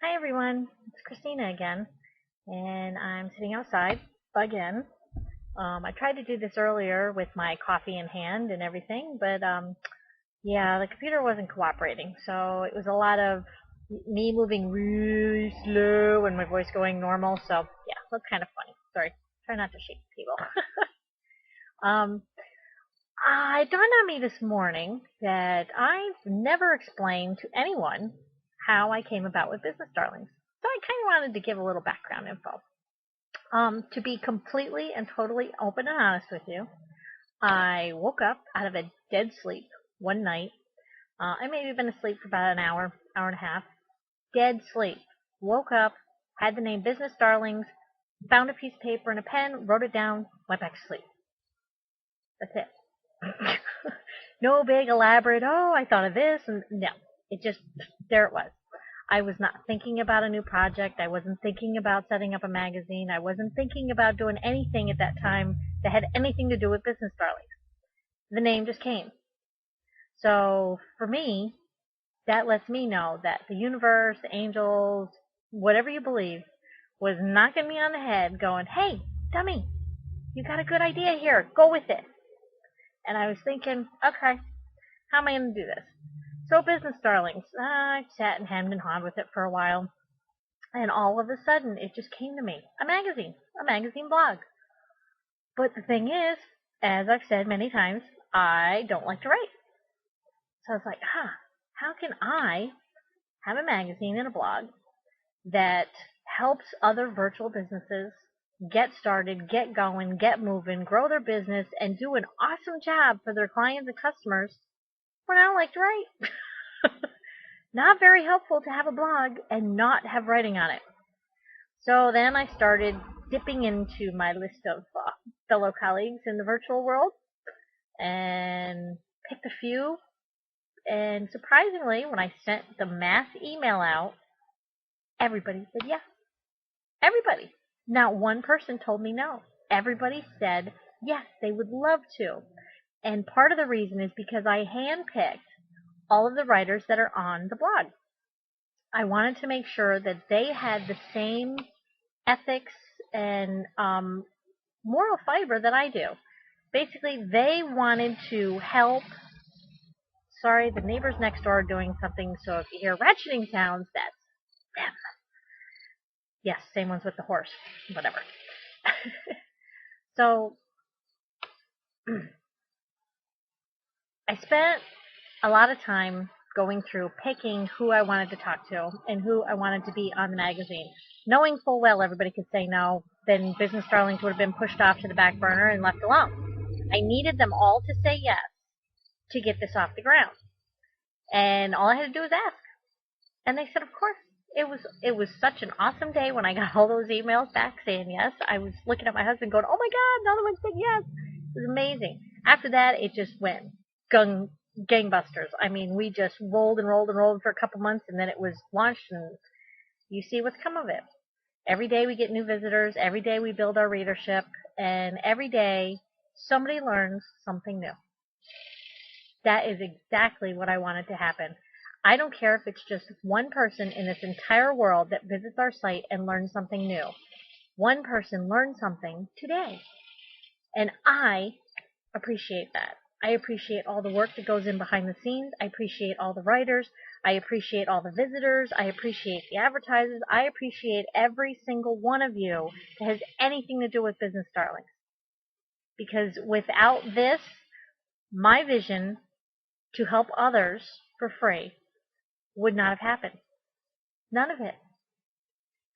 Hi everyone, it's Christina again, and I'm sitting outside again. I tried to do this earlier with my coffee in hand and everything, but yeah, the computer wasn't cooperating, so it was a lot of me moving really slow and my voice going normal. So yeah, that's kind of funny. Sorry, try not to shake people. um, it dawned on me this morning that I've never explained to anyone how I came about with Business Darlings. So I kind of wanted to give a little background info. To be completely and totally open and honest with you, I woke up out of a dead sleep one night. I may have been asleep for about an hour, hour and a half. Dead sleep. Woke up, had the name Business Darlings, found a piece of paper and a pen, wrote it down, went back to sleep. That's it. No big elaborate, oh, I thought of this, and no. It just, there it was. I was not thinking about a new project. I wasn't thinking about setting up a magazine. I wasn't thinking about doing anything at that time that had anything to do with Business Darlings. The name just came. So for me, that lets me know that the universe, the angels, whatever you believe, was knocking me on the head going, hey, dummy, you got a good idea here. Go with it. And I was thinking, okay, how am I going to do this? So Business Darlings, I sat and hemmed and hawed with it for a while. And all of a sudden, it just came to me. A magazine blog. But the thing is, as I've said many times, I don't like to write. So I was like, how can I have a magazine and a blog that helps other virtual businesses get started, get going, get moving, grow their business, and do an awesome job for their clients and customers when I don't like to write? Not very helpful to have a blog and not have writing on it. So then I started dipping into my list of fellow colleagues in the virtual world and picked a few. And surprisingly, when I sent the mass email out, everybody said yes. Everybody. Not one person told me no. Everybody said yes, they would love to. And part of the reason is because I handpicked all of the writers that are on the blog. I wanted to make sure that they had the same ethics and moral fiber that I do. Basically, they wanted to help. Sorry, the neighbors next door are doing something, so if you hear ratcheting sounds, that's them. Yes, same ones with the horse. Whatever. So, I spent a lot of time going through picking who I wanted to talk to and who I wanted to be on the magazine. Knowing full well everybody could say no, then Business Darlings would have been pushed off to the back burner and left alone. I needed them all to say yes to get this off the ground. And all I had to do was ask. And they said, of course. It was such an awesome day when I got all those emails back saying yes. I was looking at my husband going, oh my God, another one said yes. It was amazing. After that, it just went gangbusters. I mean, we just rolled and rolled and rolled for a couple months, and then it was launched, and you see what's come of it. Every day we get new visitors. Every day we build our readership. And every day somebody learns something new. That is exactly what I wanted to happen. I don't care if it's just one person in this entire world that visits our site and learns something new. One person learned something today. And I appreciate that. I appreciate all the work that goes in behind the scenes. I appreciate all the writers. I appreciate all the visitors. I appreciate the advertisers. I appreciate every single one of you that has anything to do with Business Darlings. Because without this, my vision to help others for free would not have happened. None of it.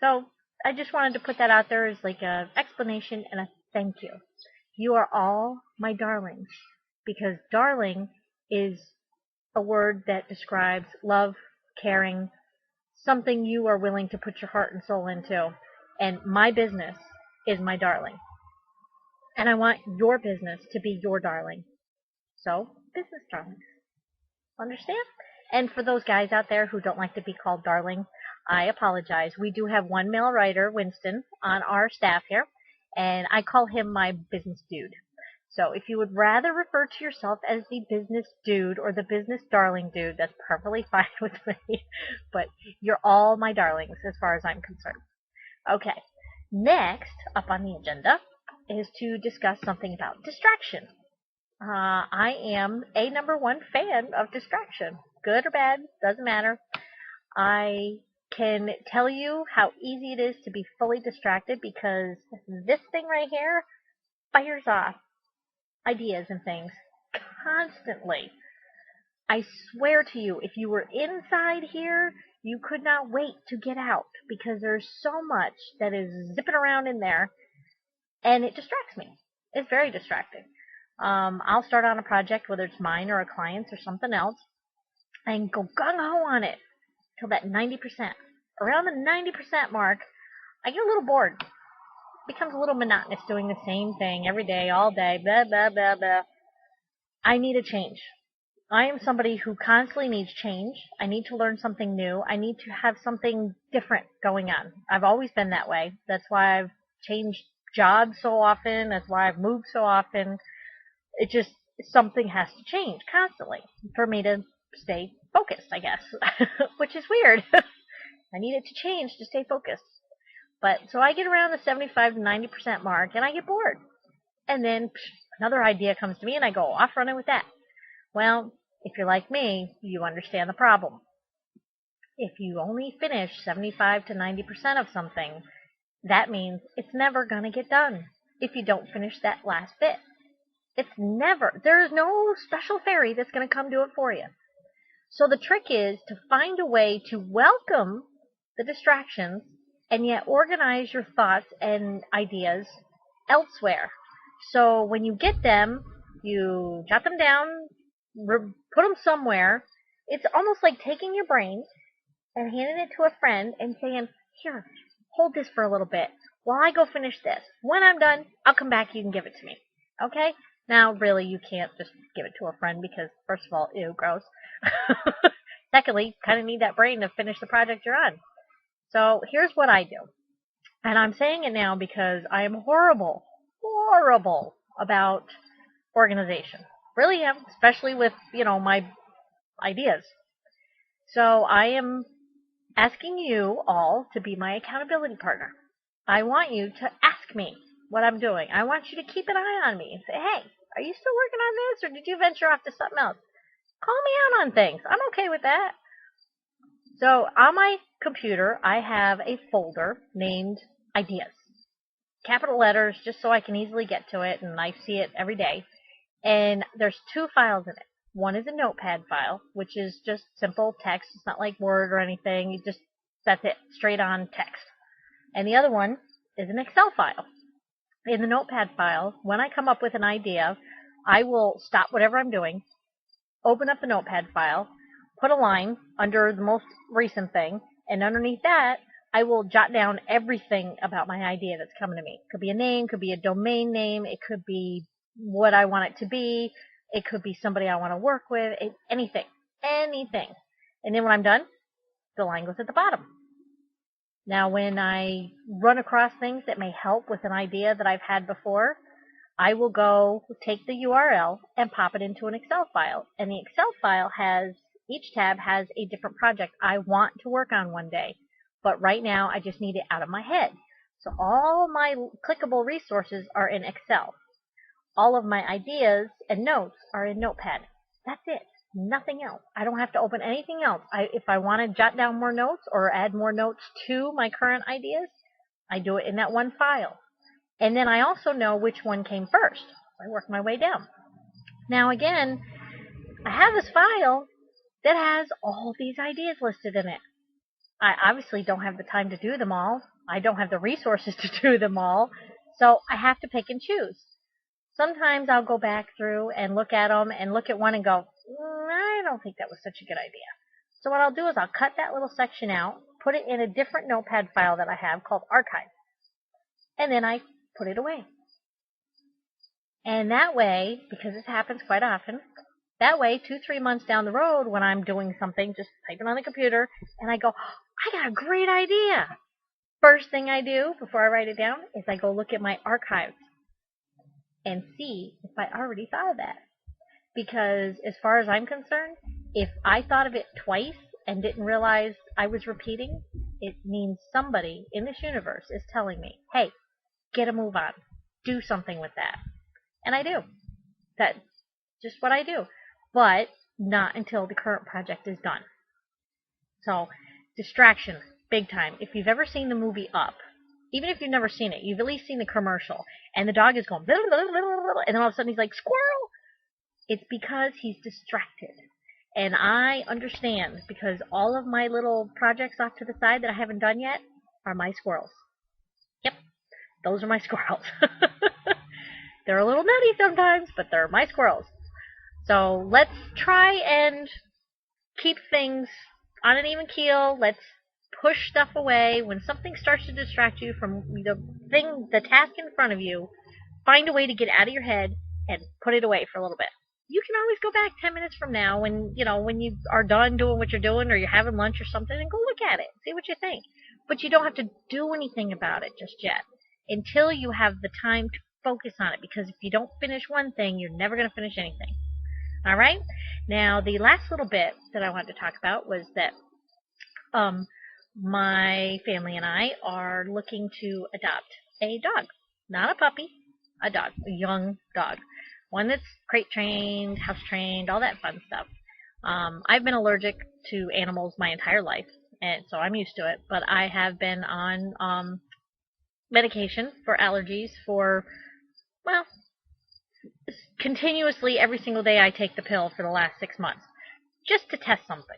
So I just wanted to put that out there as like an explanation and a thank you. You are all my darlings, because darling is a word that describes love, caring, something you are willing to put your heart and soul into. And my business is my darling. And I want your business to be your darling. So, Business Darlings. Understand? And for those guys out there who don't like to be called darling, I apologize. We do have one male writer, Winston, on our staff here, and I call him my business dude. So if you would rather refer to yourself as the business dude or the business darling dude, that's perfectly fine with me. But you're all my darlings as far as I'm concerned. Okay. Next up on the agenda is to discuss something about distraction. I am a number one fan of distraction. Good or bad, doesn't matter. I can tell you how easy it is to be fully distracted because this thing right here fires off ideas and things constantly. I swear to you, if you were inside here, you could not wait to get out because there's so much that is zipping around in there and it distracts me. It's very distracting. I'll start on a project, whether it's mine or a client's or something else, and go gung-ho on it till that 90%. Around the 90% mark, I get a little bored. It becomes a little monotonous doing the same thing every day, all day, blah, blah, blah, blah. I need a change. I am somebody who constantly needs change. I need to learn something new. I need to have something different going on. I've always been that way. That's why I've changed jobs so often. That's why I've moved so often. It just, something has to change constantly for me to stay focused, I guess, which is weird. I need it to change to stay focused. But so I get around the 75 to 90% mark and I get bored. And then another idea comes to me and I go off running with that. Well, if you're like me, you understand the problem. If you only finish 75 to 90% of something, that means it's never going to get done if you don't finish that last bit. It's never, there's no special fairy that's going to come do it for you. So the trick is to find a way to welcome the distractions and yet organize your thoughts and ideas elsewhere. So when you get them, you jot them down, put them somewhere. It's almost like taking your brain and handing it to a friend and saying, here, hold this for a little bit while I go finish this. When I'm done, I'll come back, you can give it to me. Okay? Now, really, you can't just give it to a friend because, first of all, ew, gross. Secondly, you kind of need that brain to finish the project you're on. So here's what I do. And I'm saying it now because I am horrible about organization. Really am, especially with, my ideas. So I am asking you all to be my accountability partner. I want you to ask me what I'm doing. I want you to keep an eye on me and say, hey, are you still working on this or did you venture off to something else? Call me out on things. I'm okay with that. So on my computer, I have a folder named Ideas. Capital letters, just so I can easily get to it, and I see it every day. And there's two files in it. One is a notepad file, which is just simple text. It's not like Word or anything. That's it, straight on text. And the other one is an Excel file. In the notepad file, when I come up with an idea, I will stop whatever I'm doing, open up the notepad file, put a line under the most recent thing, and underneath that, I will jot down everything about my idea that's coming to me. It could be a name, could be a domain name, it could be what I want it to be, it could be somebody I want to work with, anything. And then when I'm done, the line goes at the bottom. Now, when I run across things that may help with an idea that I've had before, I will go take the URL and pop it into an Excel file. And the Excel file each tab has a different project I want to work on one day. But right now, I just need it out of my head. So all my clickable resources are in Excel. All of my ideas and notes are in Notepad. That's it. Nothing else. I don't have to open anything else. If I want to jot down more notes or add more notes to my current ideas, I do it in that one file. And then I also know which one came first. I work my way down. Now again, I have this file that has all these ideas listed in it. I obviously don't have the time to do them all. I don't have the resources to do them all. So I have to pick and choose. Sometimes I'll go back through and look at them and look at one and go, I don't think that was such a good idea. So what I'll do is I'll cut that little section out, put it in a different notepad file that I have called Archive. And then I put it away. And that way, because this happens quite often, that way 2-3 months down the road when I'm doing something, just typing on the computer, and I go, I got a great idea. First thing I do before I write it down is I go look at my archives. and see if I already thought of that. Because as far as I'm concerned, if I thought of it twice and didn't realize I was repeating, it means somebody in this universe is telling me, hey, get a move on. Do something with that. And I do. That's just what I do. But not until the current project is done. So, distraction, big time. If you've ever seen the movie Up, even if you've never seen it, you've at least seen the commercial, and the dog is going, blah, blah, blah, blah, blah, and then all of a sudden he's like, squirrel! It's because he's distracted. And I understand, because all of my little projects off to the side that I haven't done yet are my squirrels. Yep, those are my squirrels. They're a little nutty sometimes, but they're my squirrels. So let's try and keep things on an even keel. Let's push stuff away. When something starts to distract you from the task in front of you, find a way to get out of your head and put it away for a little bit. You can always go back 10 minutes from now when you are done doing what you're doing, or you're having lunch or something, and go look at it, see what you think. But you don't have to do anything about it just yet until you have the time to focus on it, because if you don't finish one thing, you're never going to finish anything. All right? Now, the last little bit that I wanted to talk about was that my family and I are looking to adopt a dog. Not a puppy, a dog, a young dog. One that's crate trained, house trained, all that fun stuff. I've been allergic to animals my entire life, and so I'm used to it, but I have been on medication for allergies for, well, continuously every single day I take the pill for the last 6 months, just to test something.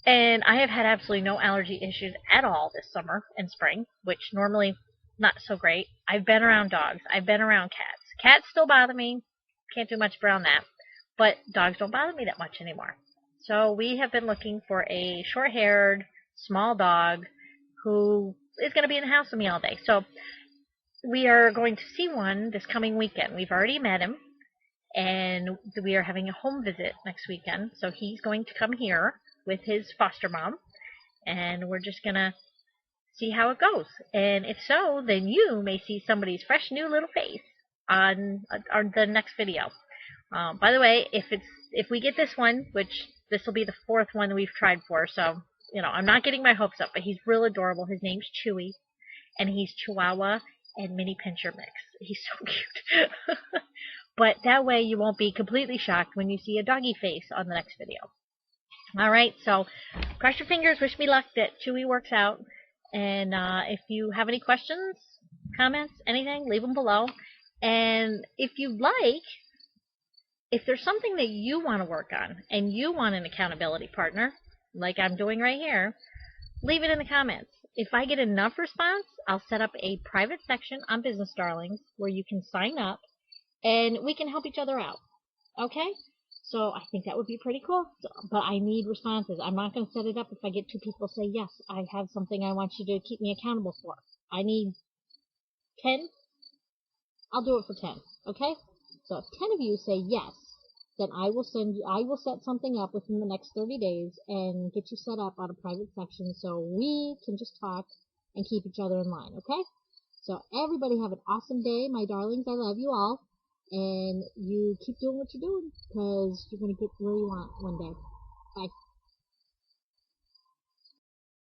And I have had absolutely no allergy issues at all this summer and spring, which normally not so great. I've been around dogs. I've been around cats. Cats still bother me. Can't do much around that. But dogs don't bother me that much anymore. So we have been looking for a short-haired, small dog who is going to be in the house with me all day. So we are going to see one this coming weekend. We've already met him, and we are having a home visit next weekend. So he's going to come here with his foster mom, and we're just going to see how it goes. And if so, then you may see somebody's fresh new little face on the next video. By the way, if we get this one, which this will be the 4th one we've tried for, so I'm not getting my hopes up, but he's real adorable. His name's Chewy, and he's Chihuahua and Mini Pinscher mix. He's so cute. But that way you won't be completely shocked when you see a doggy face on the next video. All right, so cross your fingers, wish me luck that Chewy works out. And if you have any questions, comments, anything, leave them below. And if you'd like, if there's something that you want to work on and you want an accountability partner, like I'm doing right here, leave it in the comments. If I get enough response, I'll set up a private section on Business Darlings where you can sign up and we can help each other out. Okay? So I think that would be pretty cool. But I need responses. I'm not going to set it up if I get 2 people say, yes, I have something I want you to keep me accountable for. I need 10. I'll do it for 10. Okay? So if 10 of you say yes, then I will set something up within the next 30 days and get you set up on a private section so we can just talk and keep each other in line. Okay? So everybody have an awesome day, my darlings. I love you all. And you keep doing what you're doing, because you're going to get where you want one day. Bye.